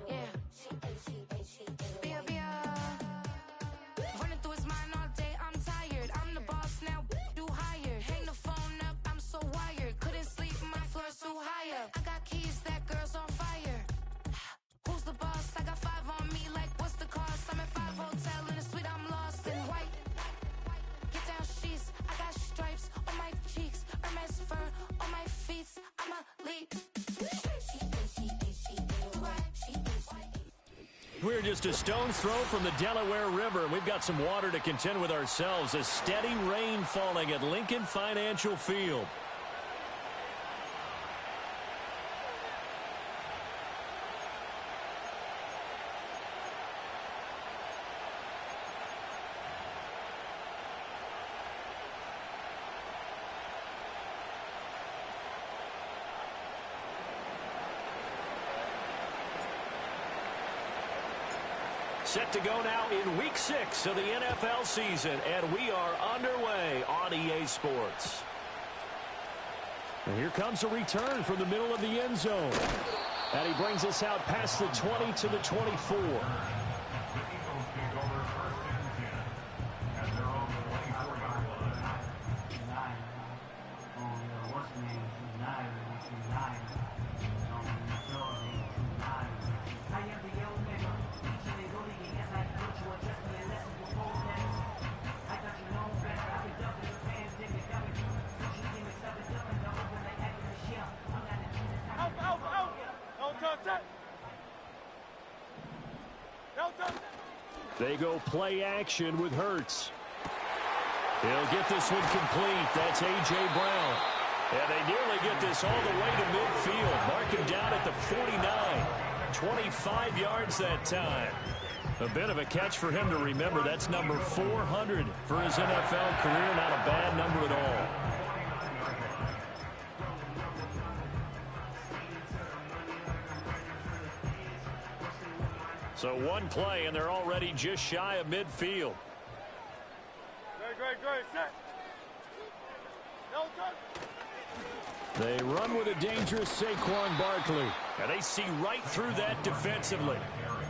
Yeah. Bia, Bia. Running through his mind all day, I'm tired. I'm the boss now, do higher. Hang the phone up, I'm so wired. Couldn't sleep, my floor's too high up. I got keys, that girl's on fire. Who's the boss? I got 5 on me, like what's the cost? I'm at 5 hotel in a suite, I'm lost in white. Get down sheets, I got stripes on my cheeks. Hermes fur on my feet, I'm a leap. We're just a stone's throw from the Delaware River, and we've got some water to contend with ourselves. A steady rain falling at Lincoln Financial Field. Set to go now in Week 6 of the NFL season, and we are underway on EA Sports. And here comes a return from the middle of the end zone. And he brings us out past the 20 to the 24. They go play action with Hurts. He'll get this one complete. That's A.J. Brown. And they nearly get this all the way to midfield. Mark him down at the 49. 25 yards that time. A bit of a catch for him to remember. That's number 400 for his NFL career. Not a bad number at all. So one play, and they're already just shy of midfield. Great. Set. No touch. They run with a dangerous Saquon Barkley. And they see right through that defensively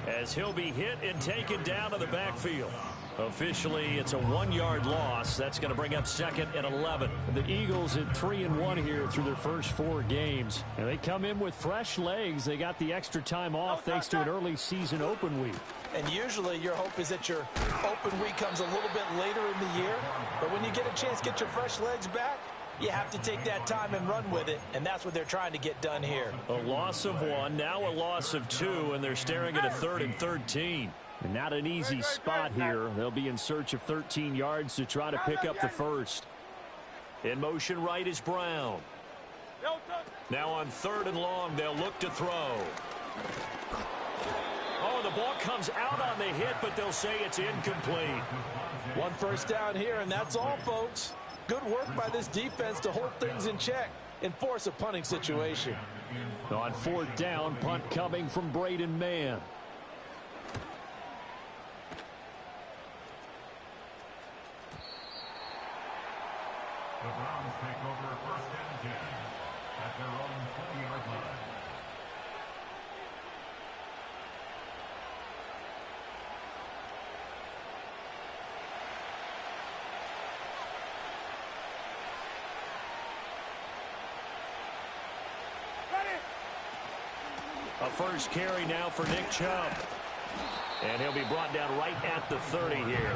as he'll be hit and taken down to the backfield. Officially, it's a 1-yard loss. That's going to bring up 2nd and 11. The Eagles at 3-1 here through their first 4 games. And they come in with fresh legs. They got the extra time off thanks to an early season open week. And usually your hope is that your open week comes a little bit later in the year. But when you get a chance to get your fresh legs back, you have to take that time and run with it. And that's what they're trying to get done here. A loss of 1, now a loss of 2, and they're staring at a 3rd and 13. And not an easy spot here. They'll be in search of 13 yards to try to pick up the first. In motion right is Brown. Now on 3rd and long, they'll look to throw. Oh, the ball comes out on the hit, but they'll say it's incomplete. 1 first down here, and that's all, folks. Good work by this defense to hold things in check and force a punting situation. On 4th down, punt coming from Braden Mann. The Browns take over 1st and 10 at their own 20-yard line. A first carry now for Nick Chubb. And he'll be brought down right at the 30 here.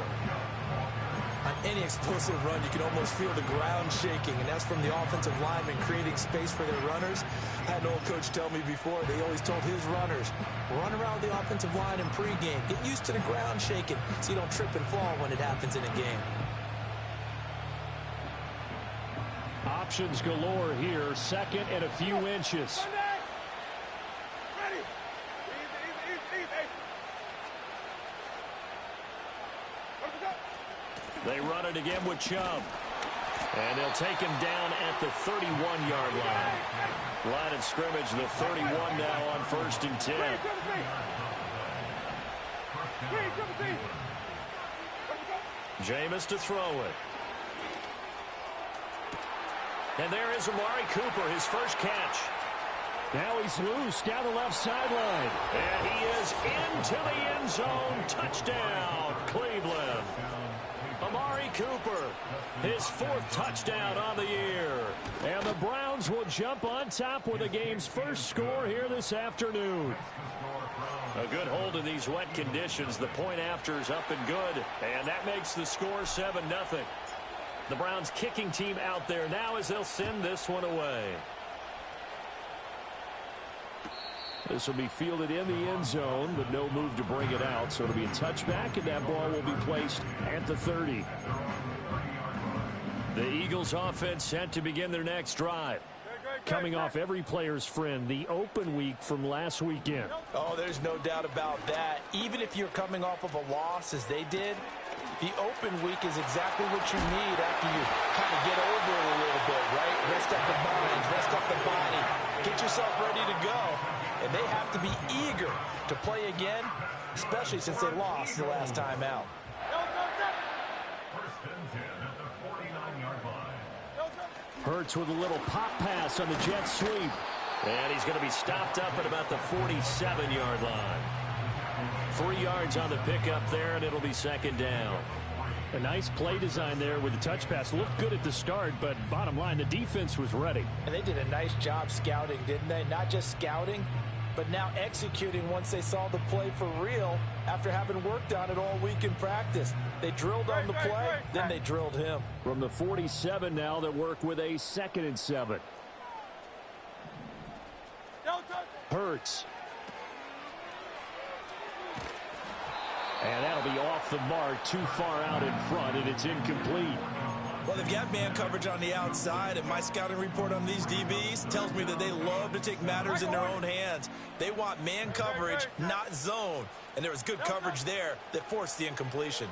On any explosive run, you can almost feel the ground shaking, and that's from the offensive linemen creating space for their runners. I had an old coach tell me before, they always told his runners, run around the offensive line in pregame. Get used to the ground shaking so you don't trip and fall when it happens in a game. Options galore here, 2nd and a few inches. They run it again with Chubb. And they'll take him down at the 31-yard line. Line of scrimmage, the 31 now on 1st and 10. Jameis to throw it. And there is Amari Cooper, his first catch. Now he's loose down the left sideline. And he is into the end zone. Touchdown, Cleveland. Amari Cooper, his 4th touchdown on the year. And the Browns will jump on top with the game's first score here this afternoon. A good hold in these wet conditions. The point after is up and good. And that makes the score 7-0. The Browns kicking team out there now as they'll send this one away. This will be fielded in the end zone, but no move to bring it out. So it'll be a touchback, and that ball will be placed at the 30. The Eagles offense set to begin their next drive. Coming off every player's friend, the open week from last weekend. Oh, there's no doubt about that. Even if you're coming off of a loss, as they did, the open week is exactly what you need after you kind of get over it a little bit, right? Rest up the mind, rest up the body, get yourself ready to go. And they have to be eager to play again, especially since they lost the last time out. Hurts with a little pop pass on the jet sweep. And he's going to be stopped up at about the 47-yard line. 3 yards on the pickup there, and it'll be 2nd down. A nice play design there with the touch pass. Looked good at the start, but bottom line, the defense was ready. And they did a nice job scouting, didn't they? Not just scouting, but now executing once they saw the play for real after having worked on it all week in practice. They drilled on the play, then they drilled him. From the 47 now, they work with a 2nd and 7. Hurts. And that'll be off the mark, too far out in front, and it's incomplete. Well, they've got man coverage on the outside, and my scouting report on these DBs tells me that they love to take matters in their own hands. They want man coverage, not zone. And there was good coverage there that forced the incompletion.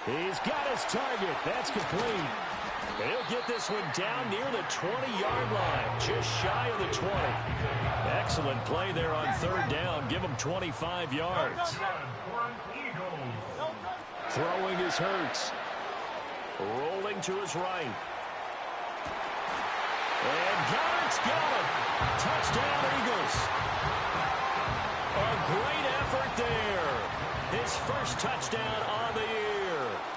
He's got his target. That's complete. He'll get this one down near the 20-yard line, just shy of the 20. Excellent play there on 3rd down. Give him 25 yards. Throwing is Hurts. Rolling to his right. And Goddard's got him. Touchdown, Eagles. A great effort there. His first touchdown on the year.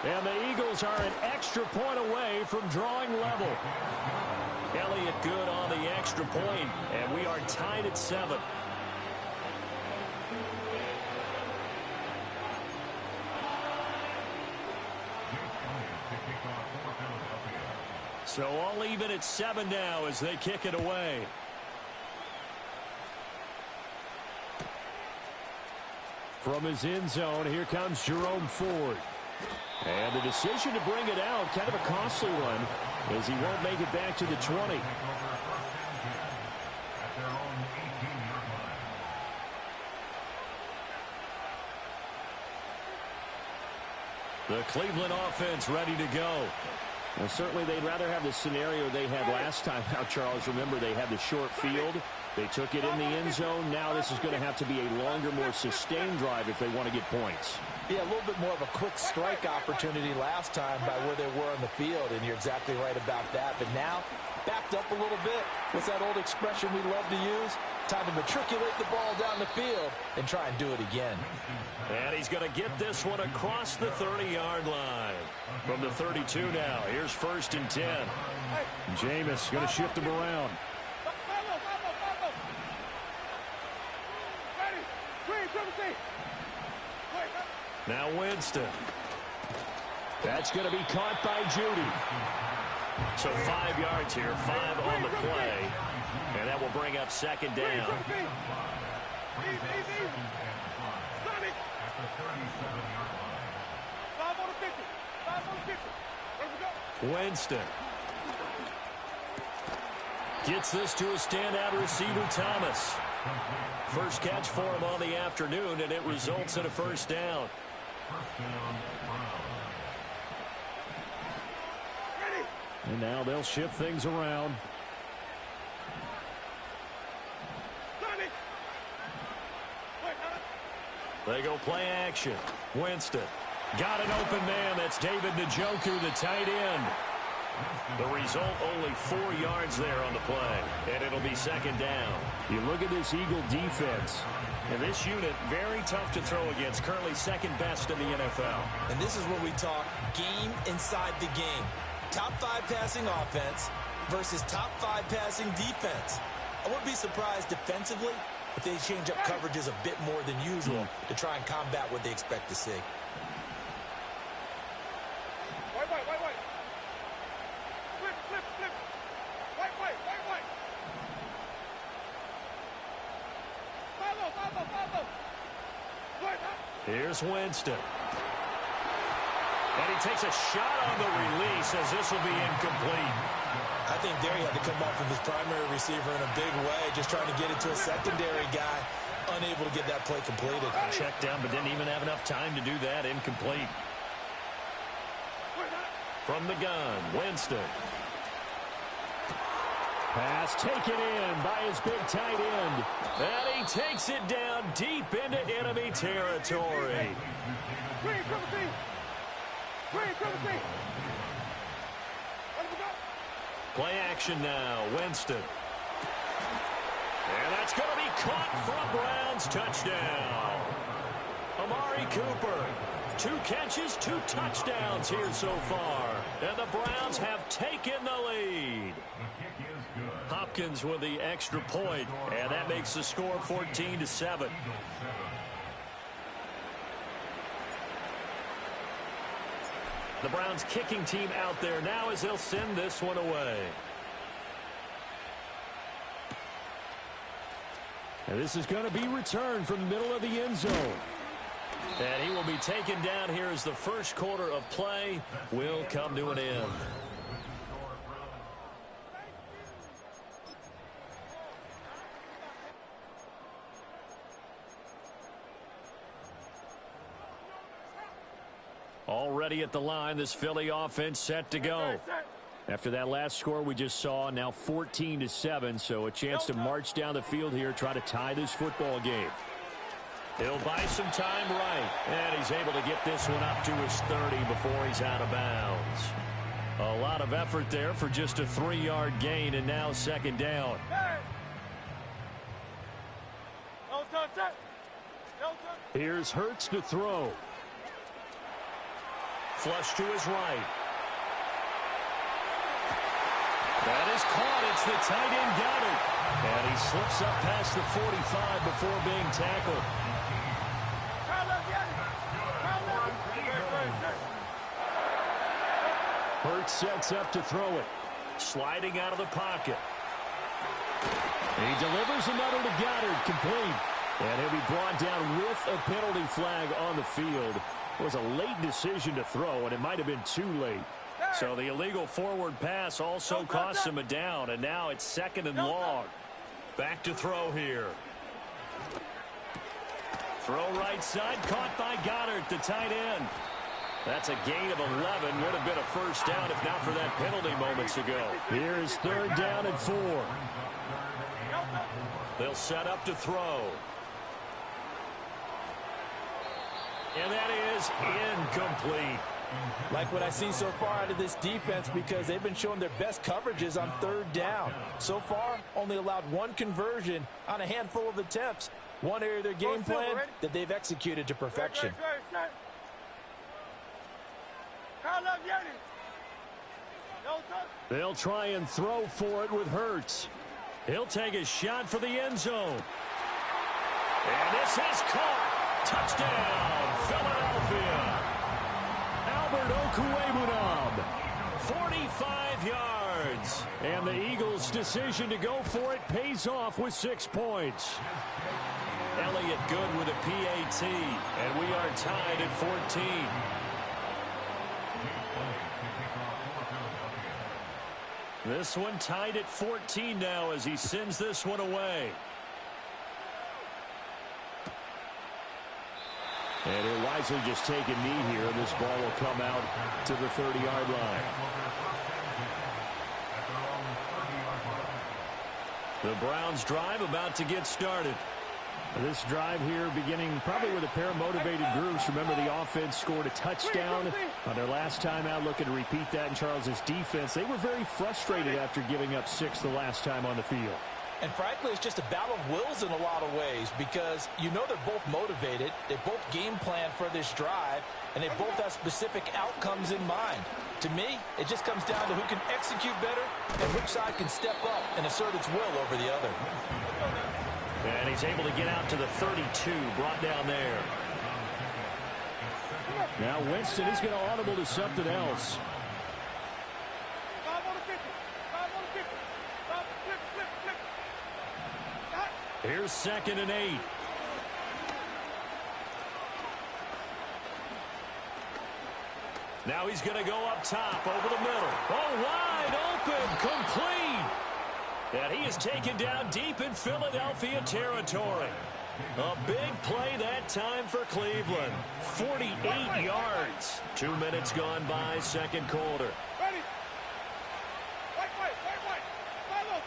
And the Eagles are an extra point away from drawing level. Elliott good on the extra point, and we are tied at 7. So all even at 7 now as they kick it away. From his end zone, here comes Jerome Ford. And the decision to bring it out, kind of a costly one, as he won't make it back to the 20. The Cleveland offense ready to go. Well, certainly they'd rather have the scenario they had last time out, Charles. Remember, they had the short field. They took it in the end zone. Now this is going to have to be a longer, more sustained drive if they want to get points. Yeah, a little bit more of a quick strike opportunity last time by where they were on the field, and you're exactly right about that. But now, backed up a little bit. What's that old expression we love to use? Time to matriculate the ball down the field and try and do it again. And he's going to get this one across the 30-yard line. From the 32 now, here's 1st and 10. Jameis going to shift him around. Now Winston. That's going to be caught by Judy. So 5 yards here, 5 on the play. And that will bring up 2nd down. Winston gets this to a standout receiver, Thomas. First catch for him on the afternoon, and it results in a 1st down. And now they'll shift things around. They go play action. Winston got an open man. That's David Njoku, the tight end. The result, only 4 yards there on the play, and it'll be second down. You look at this Eagle defense. And this unit, very tough to throw against, currently second best in the NFL. And this is where we talk game inside the game. Top 5 passing offense versus top 5 passing defense. I wouldn't be surprised defensively if they change up coverages a bit more than usual to try and combat what they expect to see. Wait. Flip. Wait. Follow. Here's Winston. And he takes a shot on the release as this will be incomplete. I think there he had to come off of his primary receiver in a big way, just trying to get it to a secondary guy, unable to get that play completed. Checked down, but didn't even have enough time to do that. Incomplete. From the gun, Winston. Pass taken in by his big tight end. And he takes it down deep into enemy territory. Play action now, Winston. And that's going to be caught for a Browns touchdown. Amari Cooper, 2 catches, 2 touchdowns here so far. And the Browns have taken the lead. Hopkins with the extra point, and that makes the score 14-7. The Browns kicking team out there now as they'll send this one away. And this is going to be returned from the middle of the end zone. And he will be taken down here as the first quarter of play will come to an end. Already at the line, this Philly offense set to go. After that last score we just saw, now 14-7, so a chance to march down the field here, try to tie this football game. He'll buy some time right, and he's able to get this one up to his 30 before he's out of bounds. A lot of effort there for just a 3-yard gain, and now second down. Here's Hurts to throw. Flush to his right. That is caught. It's the tight end Goddard. And he slips up past the 45 before being tackled. Hurts sets up to throw it. Sliding out of the pocket. He delivers another to Goddard, complete. And he'll be brought down with a penalty flag on the field. It was a late decision to throw, and it might have been too late. So the illegal forward pass also cost him a down, and now it's second and long. Back to throw here. Throw right side, caught by Goddard, the tight end. That's a gain of 11. Would have been a first down if not for that penalty moments ago. Here is third down and 4. They'll set up to throw. And that is incomplete. Like what I see so far out of this defense, because they've been showing their best coverages on third down. So far, only allowed 1 conversion on a handful of attempts. One area of their game plan that they've executed to perfection. They'll try and throw for it with Hurts. He'll take a shot for the end zone. And this is caught. Touchdown, Philadelphia. Albert Okwuegbunam. 45 yards. And the Eagles' decision to go for it pays off with 6 points. Elliott good with a PAT. And we are tied at 14. This one tied at 14 now as he sends this one away. And he'll wisely just take a knee here. This ball will come out to the 30-yard line. The Browns drive about to get started. This drive here beginning probably with a pair of motivated groups. Remember, the offense scored a touchdown on their last time out, looking to repeat that in Charles's defense. They were very frustrated after giving up 6 the last time on the field. And frankly, it's just a battle of wills in a lot of ways because you know they're both motivated. They both game plan for this drive, and they both have specific outcomes in mind. To me, it just comes down to who can execute better and which side can step up and assert its will over the other. And he's able to get out to the 32, brought down there. Now Winston is going to audible to something else. Here's 2nd and 8. Now he's going to go up top over the middle. Oh, wide open, complete. And he is taken down deep in Philadelphia territory. A big play that time for Cleveland. 48 yards. 2 minutes gone by, second quarter. Ready. Wait. Follow.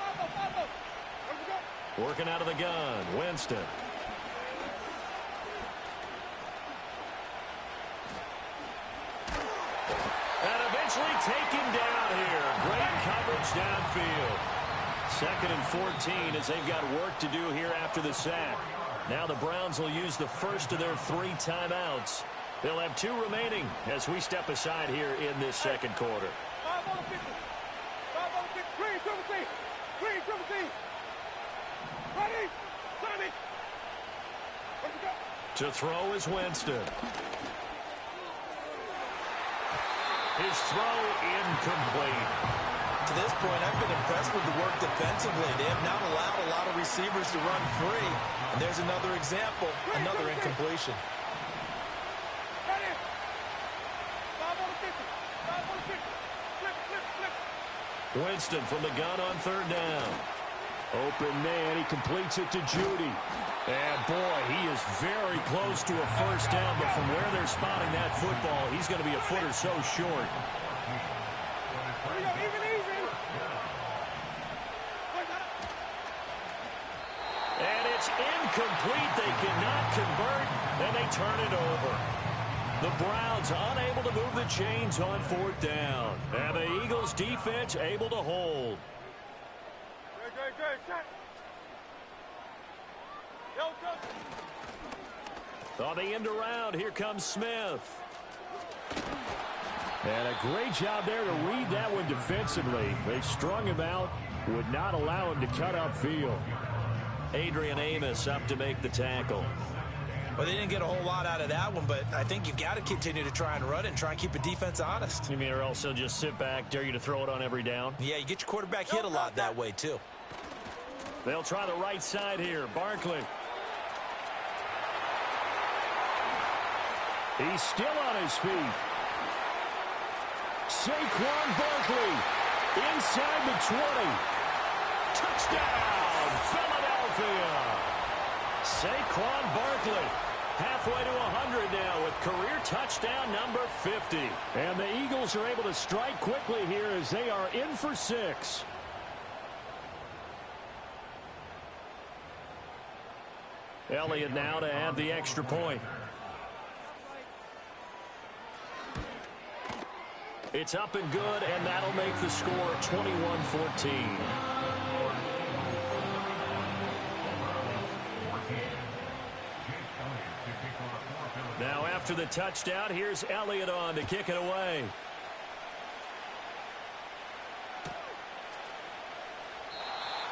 Where we go? Working out of the gun, Winston. And eventually taken down here. Great coverage downfield. 2nd and 14 as they've got work to do here after the sack. Now the Browns will use the first of their 3 timeouts. They'll have 2 remaining as we step aside here in this second quarter. 5 on the 50. 5 on the 50. Green, triple T. Ready. Sonny. Where we go? To throw is Winston. His throw incomplete. To this point, I've been impressed with the work defensively. They have not allowed a lot of receivers to run free. And there's another example, another incompletion. Ready. 5 on the 50. 5 on the 50. Flip. Winston from the gun on 3rd down. Open man, he completes it to Judy. And boy, he is very close to a first down, but from where they're spotting that football, he's going to be a foot or so short. And it's incomplete. They cannot convert, and they turn it over. The Browns unable to move the chains on 4th down. And the Eagles defense able to hold. Good. On the end around, here comes Smith. And a great job there to read that one defensively. They strung him out, would not allow him to cut upfield. Adrian Amos up to make the tackle. Well, they didn't get a whole lot out of that one, but I think you've got to continue to try and run it and try and keep the defense honest. You mean or else they'll just sit back, dare you to throw it on every down? Yeah, you get your quarterback hit a lot that way, too. They'll try the right side here. Barkley. He's still on his feet. Saquon Barkley inside the 20. Touchdown, Philadelphia. Saquon Barkley halfway to 100 now with career touchdown number 50. And the Eagles are able to strike quickly here as they are in for 6. Elliott now to add the extra point. It's up and good, and that'll make the score 21-14. Now after the touchdown, here's Elliott on to kick it away.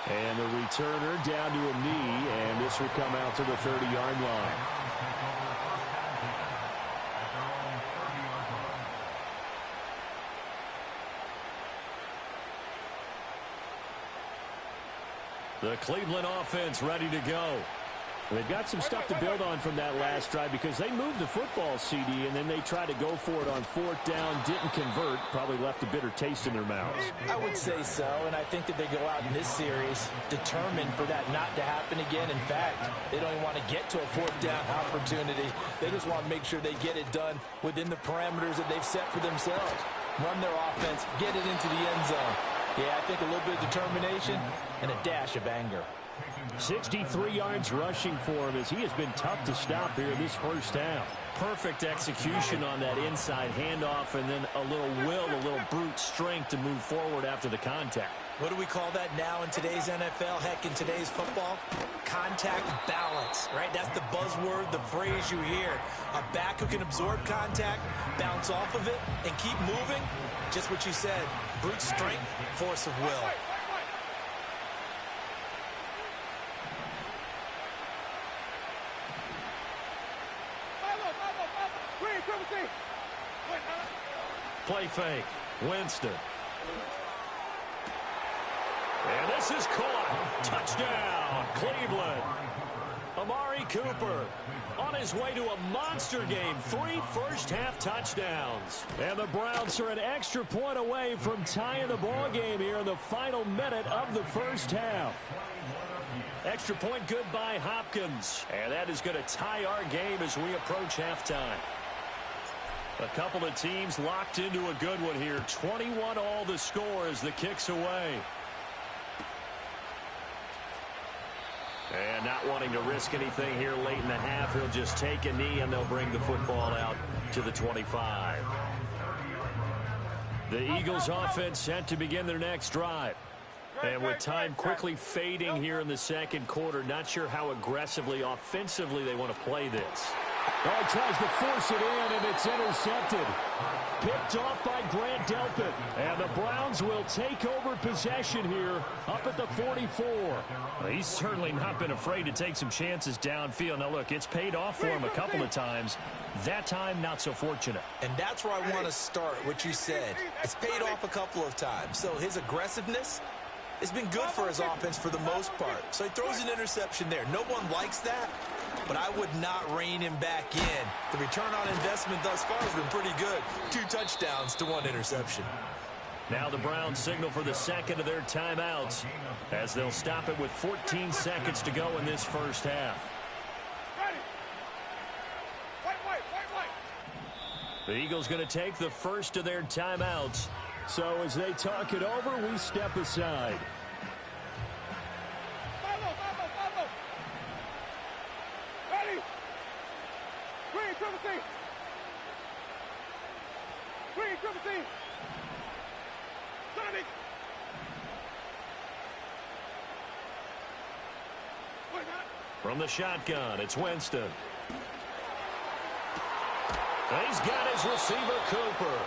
And the returner down to a knee, and this will come out to the 30-yard line. The Cleveland offense ready to go. They've got some stuff to build on from that last drive because they moved the football, CD, and then they tried to go for it on 4th down, didn't convert, probably left a bitter taste in their mouths. I would say so, and I think that they go out in this series determined for that not to happen again. In fact, they don't even want to get to a 4th down opportunity. They just want to make sure they get it done within the parameters that they've set for themselves. Run their offense, get it into the end zone. Yeah, I think a little bit of determination and a dash of anger. 63 yards rushing for him as he has been tough to stop here in this first half. Perfect execution on that inside handoff, and then a little will, a little brute strength to move forward after the contact. What do we call that now in today's NFL? Heck, in today's football? Contact balance, right? That's the buzzword, the phrase you hear. A back who can absorb contact, bounce off of it, and keep moving. Just what you said, brute strength, force of will. Play fake. Winston. And this is caught. Touchdown, Cleveland. Amari Cooper on his way to a monster game. 3 first-half touchdowns. And the Browns are an extra point away from tying the ball game here in the final minute of the first half. Extra point good by Hopkins. And that is going to tie our game as we approach halftime. A couple of teams locked into a good one here. 21 all the score as the kick's away. And not wanting to risk anything here late in the half, he'll just take a knee and they'll bring the football out to the 25. The Eagles offense set to begin their next drive. And with time quickly fading here in the second quarter, not sure how aggressively, offensively they want to play this. Oh, he tries to force it in, and it's intercepted. Picked off by Grant Delpit. And the Browns will take over possession here up at the 44. Well, he's certainly not been afraid to take some chances downfield. Now, look, it's paid off for him a couple of times. That time, not so fortunate. And that's where I want to start, what you said. It's paid off a couple of times. So his aggressiveness has been good for his offense for the most part. So he throws an interception there. No one likes that, but I would not rein him back in. The return on investment thus far has been pretty good. 2 touchdowns to 1 interception. Now the Browns signal for the second of their timeouts as they'll stop it with 14 seconds to go in this first half. The Eagles going to take the first of their timeouts. So as they talk it over, we step aside. Ready? Green, triple C. Green, triple C. Sonic. From the shotgun, it's Winston. He's got his receiver, Cooper.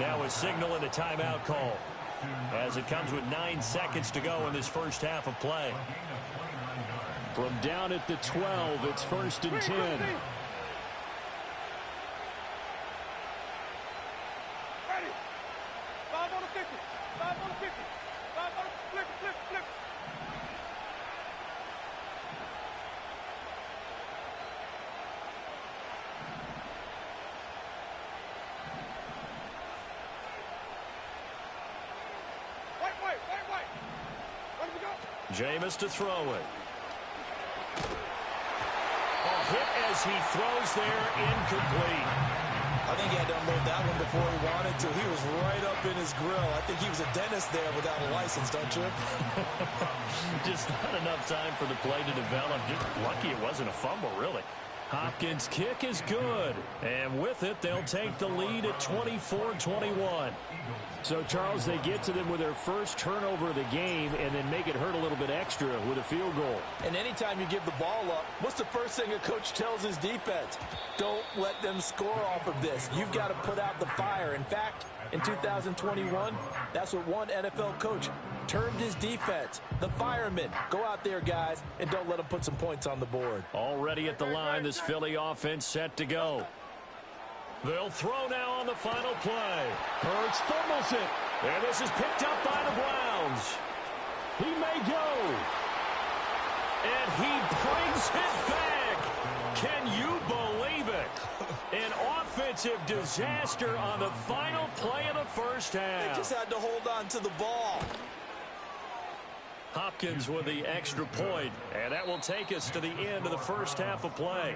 Now a signal and a timeout call as it comes with 9 seconds to go in this first half of play. From down at the 12, it's 1st and 10. Ready? 5 on the 50. 5 on the 50. 5 on the flip, flip, flip. Jameis to throw it. Hit as he throws there, incomplete. I think he had to unload that one before he wanted to. He was right up in his grill. I think he was a dentist there without a license, don't you? Just not enough time for the play to develop. Just lucky it wasn't a fumble, really. Hopkins' kick is good. And with it, they'll take the lead at 24-21. So, Charles, they get to them with their first turnover of the game and then make it hurt a little bit extra with a field goal. And anytime you give the ball up, what's the first thing a coach tells his defense? Don't let them score off of this. You've got to put out the fire. In fact, in 2021, that's what one NFL coach termed his defense, the firemen. Go out there, guys, and don't let them put some points on the board. Already at the line, this Philly offense set to go. They'll throw now on the final play. Hurts fumbles it. And this is picked up by the Browns. He may go. And he brings it back. Can you believe it? An offensive disaster on the final play of the first half. They just had to hold on to the ball. Hopkins with the extra point, and that will take us to the end of the first half of play.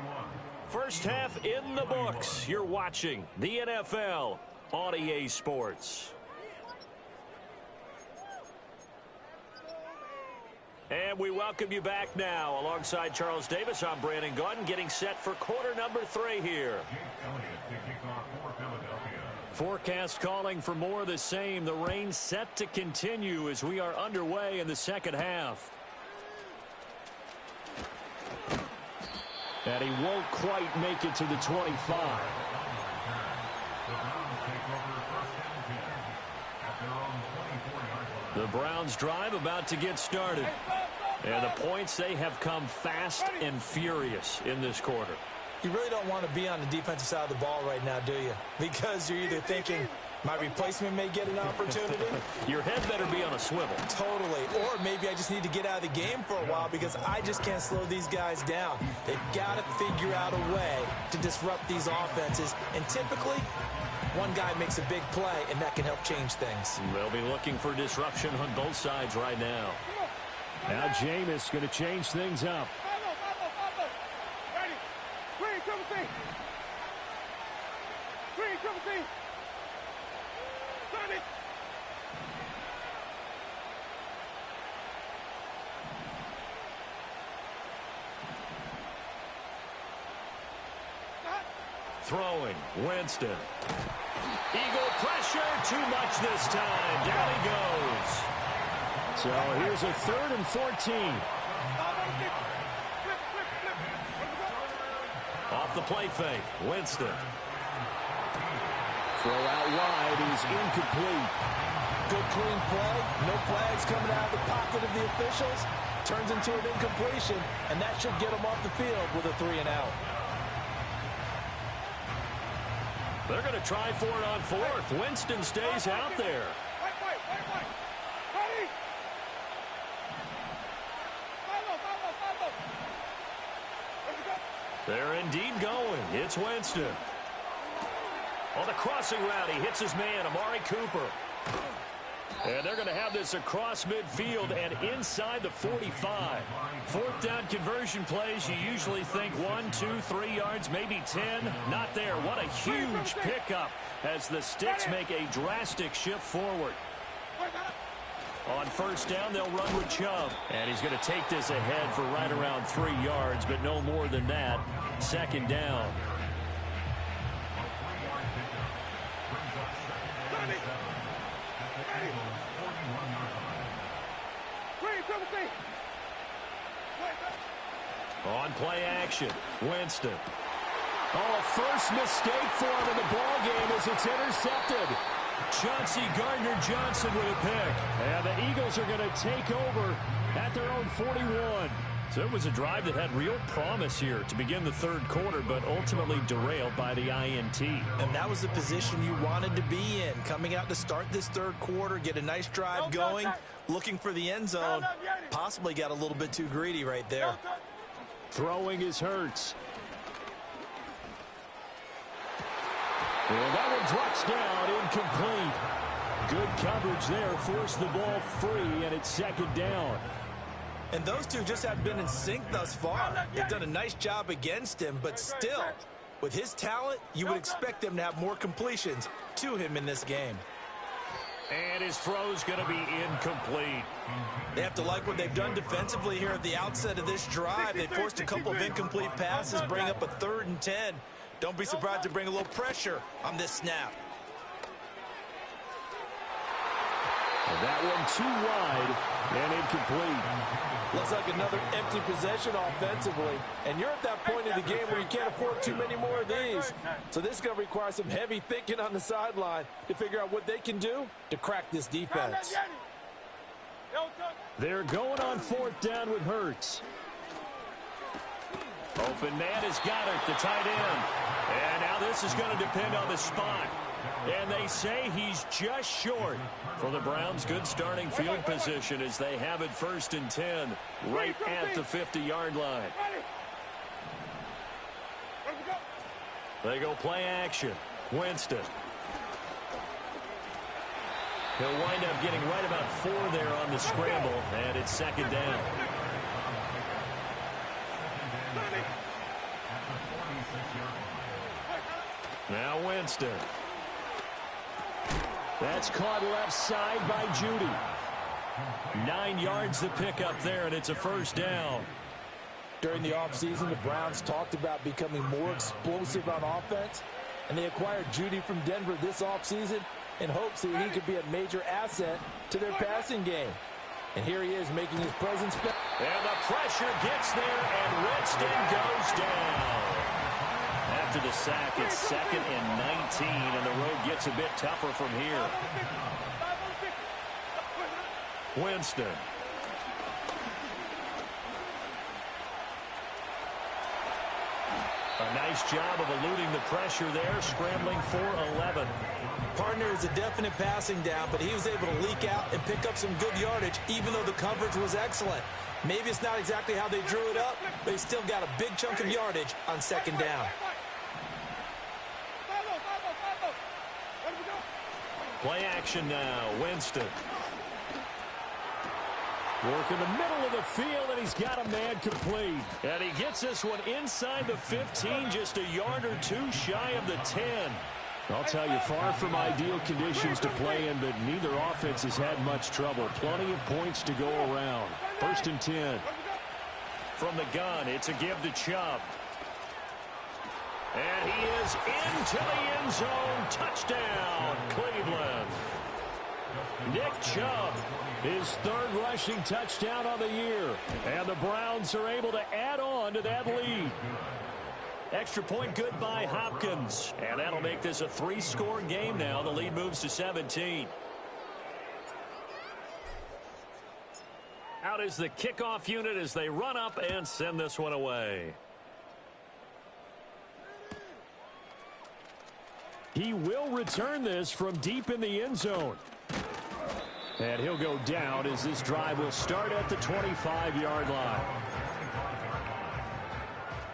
First half in the books. You're watching the NFL on EA Sports. And we welcome you back now. Alongside Charles Davis, I'm Brandon Gaudin, getting set for quarter number 3 here. Forecast calling for more of the same. The rain set to continue as we are underway in the second half. And he won't quite make it to the 25. The Browns drive about to get started. And the points, they have come fast and furious in this quarter. You really don't want to be on the defensive side of the ball right now, do you? Because you're either thinking, my replacement may get an opportunity. Your head better be on a swivel. Totally. Or maybe I just need to get out of the game for a while because I just can't slow these guys down. They've got to figure out a way to disrupt these offenses. And typically, one guy makes a big play, and that can help change things. They'll be looking for disruption on both sides right now. Now Jameis going to change things up. Ready. Green, triple C. Green, triple C. Turn it. Throwing, Winston. Eagle pressure, too much this time. Down he goes. So here's a 3rd and 14. Off the play fake, Winston. Throw out wide is incomplete. Good clean play. No flags coming out of the pocket of the officials. Turns into an incompletion, and that should get them off the field with a 3 and out. They're going to try for it on 4th. Winston stays out there. Ready. They're indeed going. It's Winston. On the crossing route, he hits his man, Amari Cooper. And they're going to have this across midfield and inside the 45. 4th down conversion plays, you usually think 1, 2, 3 yards, maybe 10. Not there. What a huge pickup as the Sticks make a drastic shift forward. On 1st down, they'll run with Chubb. And he's going to take this ahead for right around 3 yards, but no more than that. 2nd down. On play action, Winston. Oh, a first mistake for him in the ball game as it's intercepted. Chauncey Gardner-Johnson with a pick. And the Eagles are going to take over at their own 41. So it was a drive that had real promise here to begin the 3rd quarter, but ultimately derailed by the INT. And that was the position you wanted to be in. Coming out to start this 3rd quarter, get a nice drive going, looking for the end zone. Possibly got a little bit too greedy right there. Throwing is Hurts. And that one drops down, incomplete. Good coverage there, forced the ball free, and it's 2nd down. And those two just have been in sync thus far. They've done a nice job against him, but still, with his talent, you would expect them to have more completions to him in this game. And his throw's going to be incomplete. They have to like what they've done defensively here at the outset of this drive. They forced a couple of incomplete passes, bring up a 3rd and 10. Don't be surprised to bring a little pressure on this snap. And that one too wide and incomplete. Looks like another empty possession offensively. And you're at that point in the game where you can't afford too many more of these. So this is going to require some heavy thinking on the sideline to figure out what they can do to crack this defense. They're going on 4th down with Hurts. Open man has got it, the tight end. And now this is going to depend on the spot. And they say he's just short. For the Browns, good starting field position as they have it 1st and 10 right at the 50-yard line. They go play action. Winston. He'll wind up getting right about 4 there on the scramble, and it's 2nd down. Now Winston. That's caught left side by Judy. 9 yards to pick up there, and it's a first down. During the offseason, the Browns talked about becoming more explosive on offense, and they acquired Judy from Denver this offseason in hopes that he could be a major asset to their passing game. And here he is making his presence felt. And the pressure gets there, and Winston goes down. After the sack, it's 2nd and 19, and the road gets a bit tougher from here. Winston. A nice job of eluding the pressure there, scrambling for 11. Partner is a definite passing down, but he was able to leak out and pick up some good yardage, even though the coverage was excellent. Maybe it's not exactly how they drew it up, but he still got a big chunk of yardage on 2nd down. Play action now, Winston. Work in the middle of the field, and he's got a man complete. And he gets this one inside the 15, just a yard or two shy of the 10. I'll tell you, far from ideal conditions to play in, but neither offense has had much trouble. Plenty of points to go around. 1st and 10. From the gun, it's a give to Chubb. And he is into the end zone. Touchdown, Cleveland. Nick Chubb, his 3rd rushing touchdown of the year. And the Browns are able to add on to that lead. Extra point good by Hopkins. And that'll make this a 3-score game now. The lead moves to 17. Out is the kickoff unit as they run up and send this one away. He will return this from deep in the end zone. And he'll go down as this drive will start at the 25-yard line.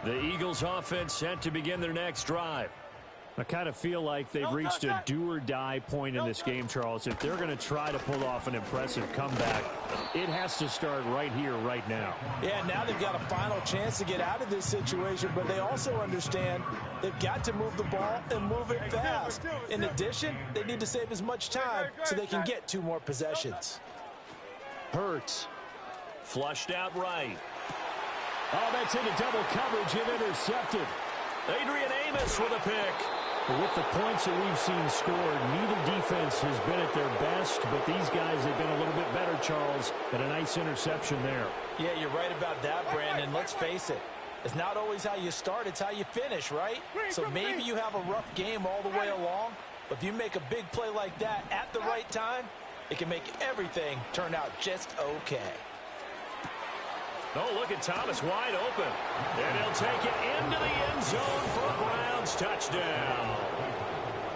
The Eagles offense set to begin their next drive. I kind of feel like they've reached a do-or-die point in this game, Charles. If they're going to try to pull off an impressive comeback, it has to start right here, right now. Yeah, now they've got a final chance to get out of this situation, but they also understand they've got to move the ball and move it fast. In addition, they need to save as much time so they can get 2 more possessions. Hurts. Flushed out right. Oh, that's into double coverage and intercepted. Adrian Amos with a pick. With the points that we've seen scored, neither defense has been at their best, but these guys have been a little bit better, Charles, and a nice interception there. Yeah, you're right about that, Brandon. Let's face it. It's not always how you start, it's how you finish, right? So maybe you have a rough game all the way along, but if you make a big play like that at the right time, it can make everything turn out just okay. Oh, look at Thomas wide open. And he'll take it into the end zone for a Browns touchdown.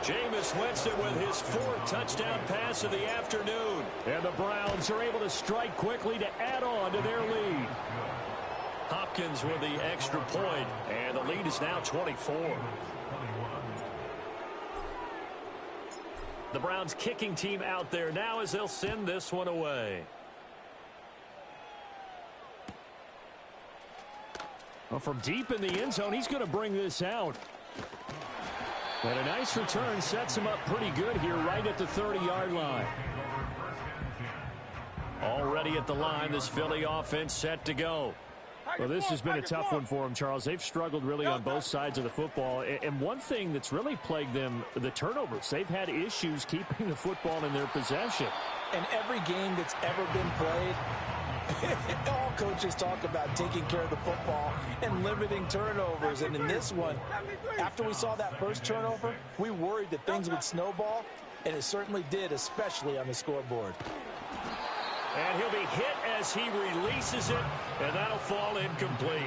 Jameis Winston with his 4th touchdown pass of the afternoon. And the Browns are able to strike quickly to add on to their lead. Hopkins with the extra point, and the lead is now 24. The Browns kicking team out there now as they'll send this one away. Well, from deep in the end zone, he's going to bring this out. And a nice return sets him up pretty good here right at the 30-yard line. Already at the line, this Philly offense set to go. Well, this has been a tough one for them, Charles. They've struggled really on both sides of the football. And one thing that's really plagued them, the turnovers. They've had issues keeping the football in their possession. And every game that's ever been played, all coaches talk about taking care of the football and limiting turnovers. And in this one, after we saw that first turnover, we worried that things would snowball, and it certainly did, especially on the scoreboard. And he'll be hit as he releases it, and that'll fall incomplete.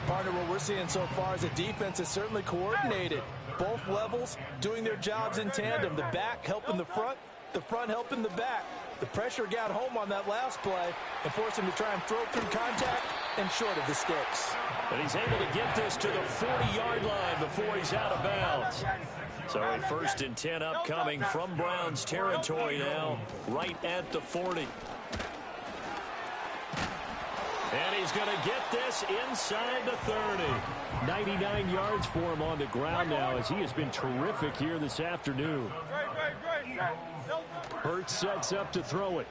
Partner, what we're seeing so far is a defense that's certainly coordinated. Both levels doing their jobs in tandem. The back helping the front helping the back. The pressure got home on that last play and forced him to try and throw through contact and short of the sticks. And he's able to get this to the 40-yard line before he's out of bounds. So a 1st and 10 upcoming from Browns territory now, right at the 40. And he's going to get this inside the 30. 99 yards for him on the ground now as he has been terrific here this afternoon. Hurts sets up to throw it.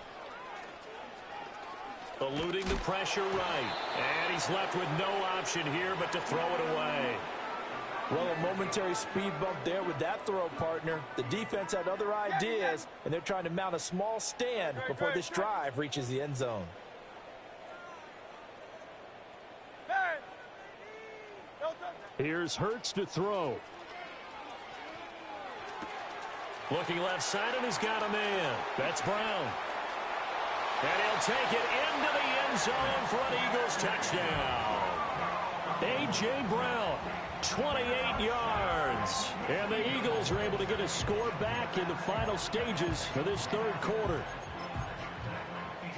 Eluding the pressure right. And he's left with no option here but to throw it away. Well, a momentary speed bump there with that throw, partner. The defense had other ideas, and they're trying to mount a small stand before this drive reaches the end zone. Here's Hurts to throw. Looking left side, and he's got a man. That's Brown. And he'll take it into the end zone for an Eagles touchdown. A.J. Brown, 28 yards. And the Eagles are able to get a score back in the final stages of this third quarter.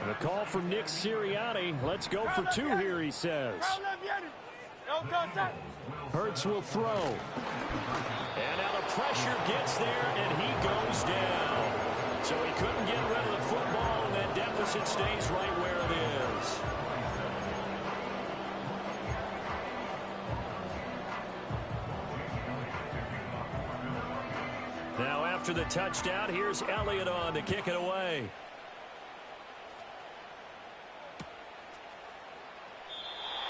And a call from Nick Sirianni. Let's go for two here, he says. Hurts will throw. And now the pressure gets there, and he goes down. So he couldn't get rid of the football, and that deficit stays right where it is. Now after the touchdown, here's Elliott on to kick it away.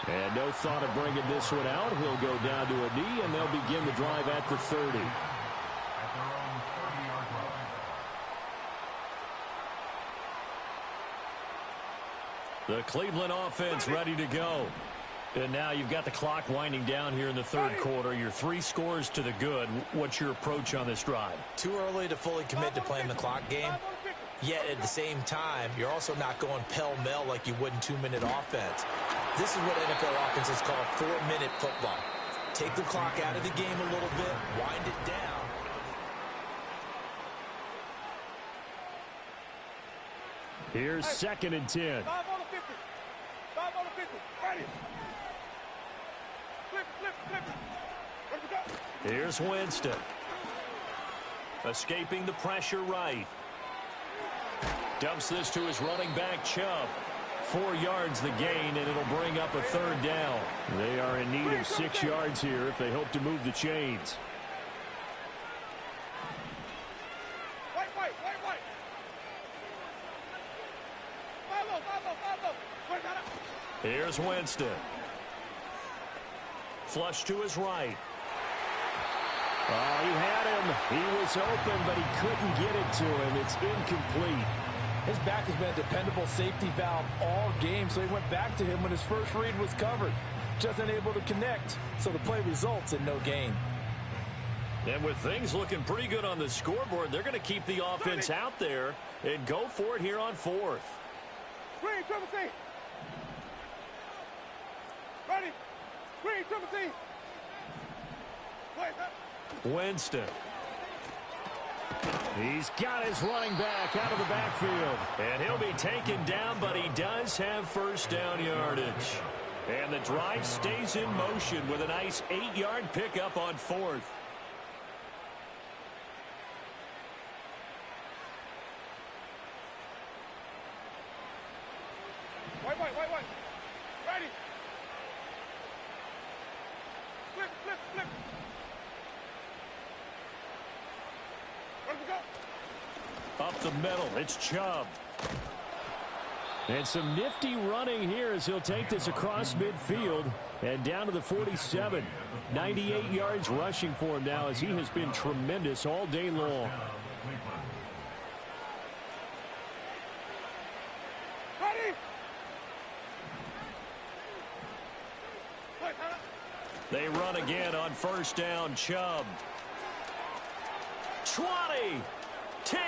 And no thought of bringing this one out. He'll go down to a knee, and they'll begin the drive at the 30. The Cleveland offense ready to go. And now you've got the clock winding down here in the third quarter. You're 3 scores to the good. What's your approach on this drive? Too early to fully commit to playing the clock game. Yet at the same time, you're also not going pell-mell like you would in 2-minute offense. This is what NFL offenses call 4-minute football. Take the clock out of the game a little bit, wind it down. Here's 2nd and 10. 5 on the 50. 5 on the 50. Ready. Flip it. Ready to go. Here's Winston. Escaping the pressure right. Dumps this to his running back, Chubb. 4 yards the gain, and it'll bring up a 3rd down. They are in need of 6 yards here if they hope to move the chains. White. 5 low. Here's Winston. Flush to his right. Oh, he had him. He was open, but he couldn't get it to him. It's incomplete. His back has been a dependable safety valve all game, so he went back to him when his first read was covered. Just unable to connect, so the play results in no gain. And with things looking pretty good on the scoreboard, they're going to keep the offense out there and go for it here on 4th. Green, triple C. Ready. Green, triple C. Winston. He's got his running back out of the backfield. And he'll be taken down, but he does have 1st down yardage. And the drive stays in motion with a nice 8-yard pickup on 4th. White. Ready. Flip. Ready to go. Up the middle, it's Chubb. And some nifty running here as he'll take this across midfield and down to the 47. 98 yards rushing for him now as he has been tremendous all day long. Ready. They run again on 1st down. Chubb. 20. 10.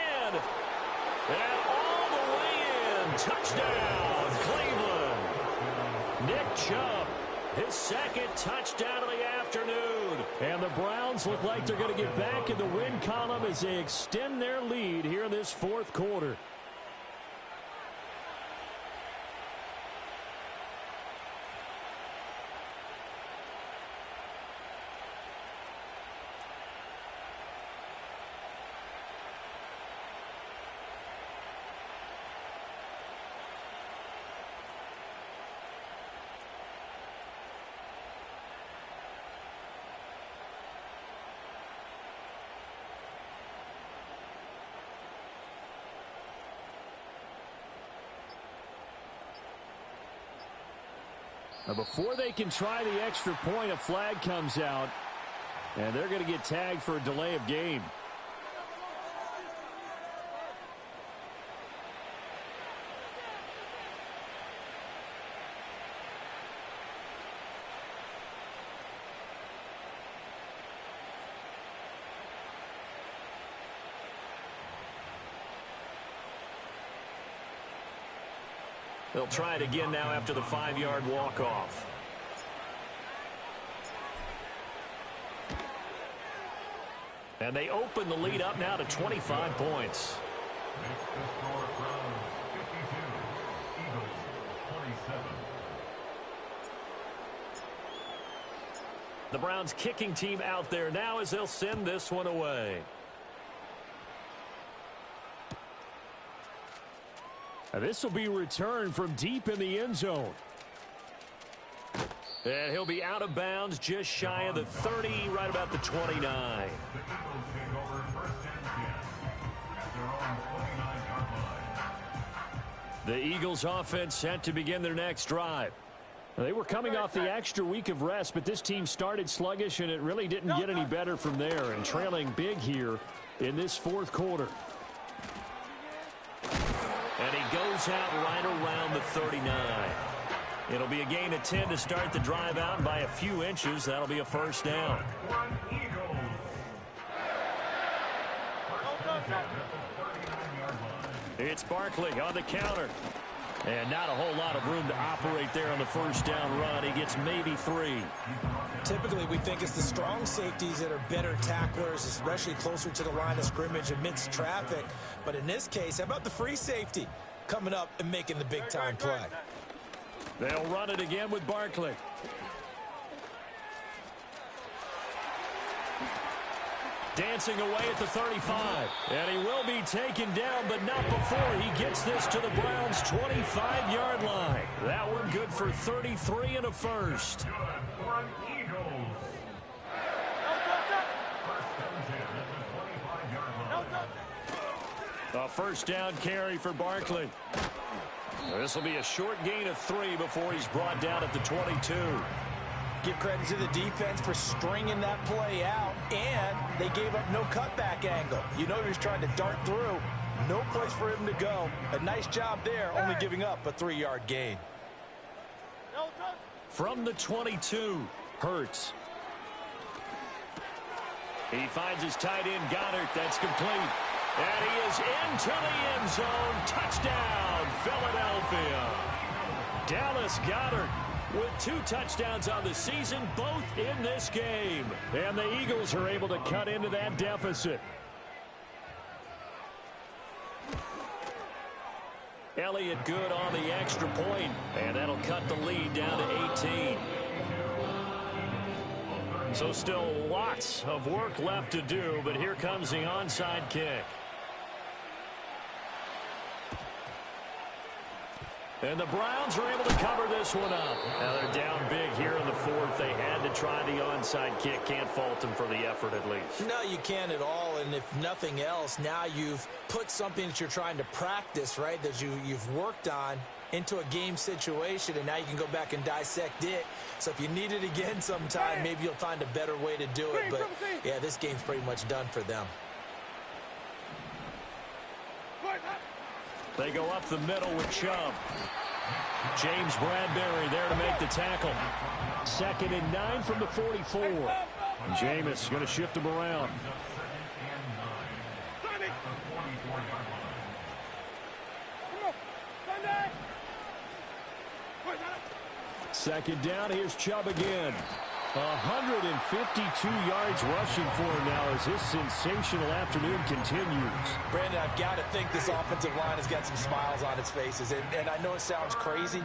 And all the way in. Touchdown, Cleveland. Nick Chubb, his 2nd touchdown of the afternoon. And the Browns look like they're going to get back in the win column as they extend their lead here in this 4th quarter. Now before they can try the extra point, a flag comes out, and they're going to get tagged for a delay of game. They'll try it again now after the 5-yard walk-off. And they open the lead up now to 25 points. Makes the score Browns 52, Eagles 27. The Browns kicking team out there now as they'll send this one away. This will be returned from deep in the end zone. And he'll be out of bounds just shy of the 30, right about the 29. The Eagles take over first and 10 at their own 29-yard line. The Eagles offense set to begin their next drive. They were coming off the extra week of rest, but this team started sluggish, and it really didn't get any better from there, and trailing big here in this fourth quarter. And he goes out right around the 39. It'll be a gain of 10 to start the drive out, and by a few inches, that'll be a first down. It's Barkley on the counter. And not a whole lot of room to operate there on the first down run. He gets maybe 3. Typically, we think it's the strong safeties that are better tacklers, especially closer to the line of scrimmage amidst traffic. But in this case, how about the free safety coming up and making the big-time play? They'll run it again with Barkley. Dancing away at the 35. And he will be taken down, but not before he gets this to the Browns' 25-yard line. That one good for 33 and a first. A first down carry for Barkley. This will be a short gain of 3 before he's brought down at the 22. Give credit to the defense for stringing that play out, and they gave up no cutback angle. You know he was trying to dart through. No place for him to go. A nice job there, only giving up a 3-yard gain. From the 22, Hurts. He finds his tight end, Goddard. That's complete. And he is into the end zone. Touchdown, Philadelphia. Dallas Goedert with 2 touchdowns on the season, both in this game. And the Eagles are able to cut into that deficit. Elliott good on the extra point, and that'll cut the lead down to 18. So still lots of work left to do, but here comes the onside kick. And the Browns are able to cover this one up. Now they're down big here in the fourth. They had to try the onside kick. Can't fault them for the effort at least. No, you can't at all. And if nothing else, now you've put something that you're trying to practice, right, that you've worked on into a game situation, and now you can go back and dissect it. So if you need it again sometime, maybe you'll find a better way to do it. But, yeah, this game's pretty much done for them. They go up the middle with Chubb. James Bradbury there to make the tackle. 2nd and 9 from the 44. Jameis going to shift him around. Second down, here's Chubb again. 152 yards rushing for him now as this sensational afternoon continues. Brandon, I've got to think this offensive line has got some smiles on its faces. And I know it sounds crazy,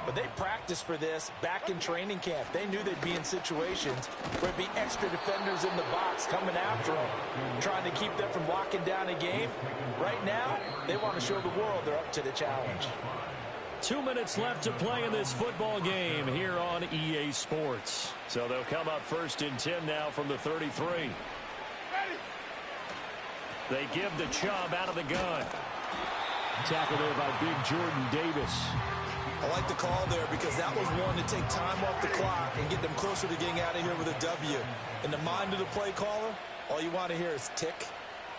but they practiced for this back in training camp. They knew they'd be in situations where there'd be extra defenders in the box coming after them, trying to keep them from locking down a game. Right now, they want to show the world they're up to the challenge. 2 minutes left to play in this football game here on EA Sports. So they'll come up 1st and 10 now from the 33. They give the Chubb out of the gun. Tackle there by big Jordan Davis. I like the call there because that was one to take time off the clock and get them closer to getting out of here with a W. In the mind of the play caller, all you want to hear is tick,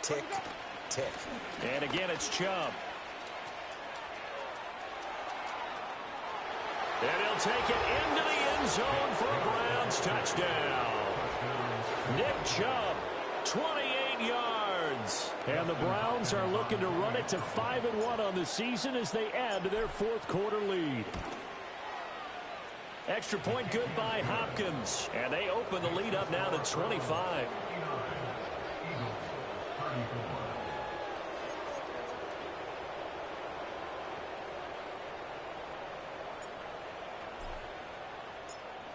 tick, tick. And again, it's Chubb. And he'll take it into the end zone for a Browns touchdown. Nick Chubb, 28 yards. And the Browns are looking to run it to 5-1 on the season as they add to their fourth quarter lead. Extra point good by Hopkins. And they open the lead up now to 25.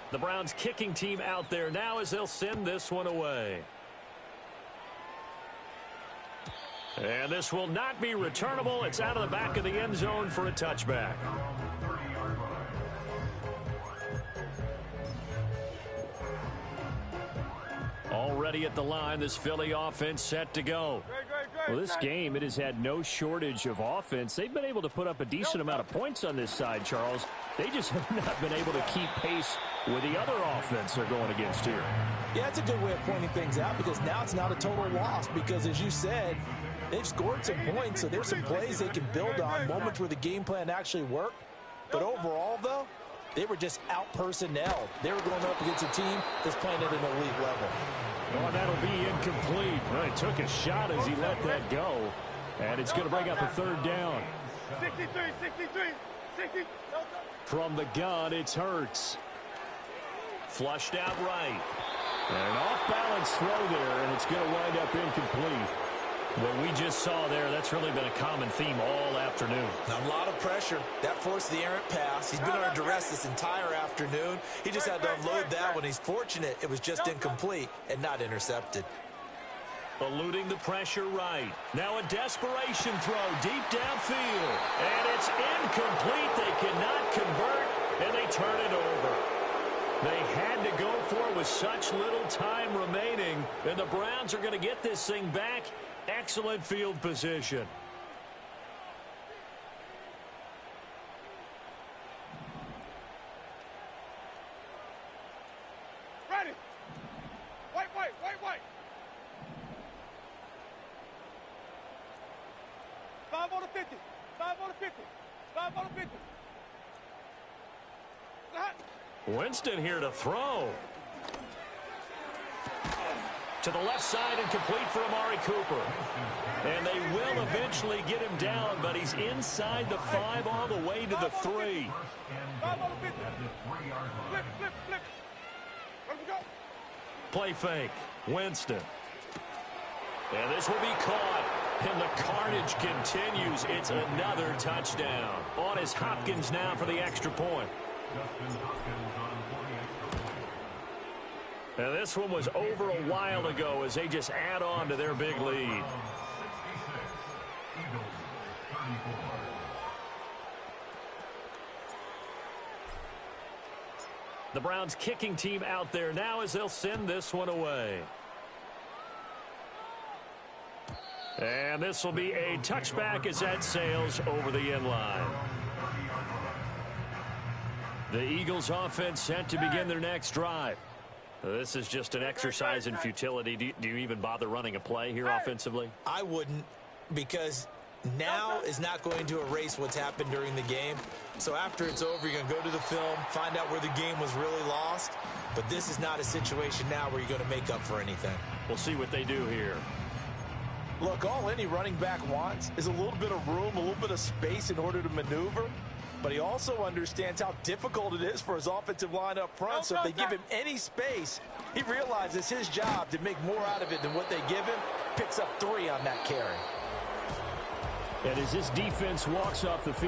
The Browns kicking team out there now as they'll send this one away. And this will not be returnable. It's out of the back of the end zone for a touchback. Already at the line, this Philly offense set to go. Well, this game, it has had no shortage of offense. They've been able to put up a decent amount of points on this side, Charles. They just have not been able to keep pace with the other offense they're going against here. Yeah, that's a good way of pointing things out because now it's not a total loss because, as you said, they've scored some points, so there's some plays they can build on, moments where the game plan actually worked. But overall, though, they were just out-personnelled. They were going up against a team that's playing at an elite level. Oh, that'll be incomplete. Well, he took a shot as he let that go. And it's going to bring up a third down. 63, 60. From the gun, it's Hurts. Flushed out right. And an off-balance throw there, and it's going to wind up incomplete. What we just saw there, that's really been a common theme all afternoon. A lot of pressure. That forced the errant pass. He's been under duress this entire afternoon. He just had to unload that one. He's fortunate it was just incomplete and not intercepted. Eluding the pressure right. Now a desperation throw deep downfield. And it's incomplete. They cannot convert, and they turn it over. They had to go for it with such little time remaining, and the Browns are going to get this thing back. Excellent field position. Ready. White. 5 on the 50. 5 on the 50. 5 on the 50. Winston here to throw. To the left side and complete for Amari Cooper. And they will eventually get him down, but he's inside the 5 all the way to the 3. 5 on the 50. Flip. Let him go. Play fake. Winston. And this will be caught. And the carnage continues. It's another touchdown. On is Hopkins now for the extra point. And this one was over a while ago as they just add on to their big lead. The Browns kicking team out there now as they'll send this one away. And this will be a touchback as that sails over the end line. The Eagles offense set to begin their next drive. This is just an exercise in futility. Do you even bother running a play here offensively? I wouldn't, because now is not going to erase what's happened during the game. So after it's over, you're going to go to the film, find out where the game was really lost. But this is not a situation now where you're going to make up for anything. We'll see what they do here. Look, all any running back wants is a little bit of room, a little bit of space in order to maneuver. But he also understands how difficult it is for his offensive line up front. So if they give him any space, he realizes his job to make more out of it than what they give him. Picks up 3 on that carry. And as this defense walks off the field,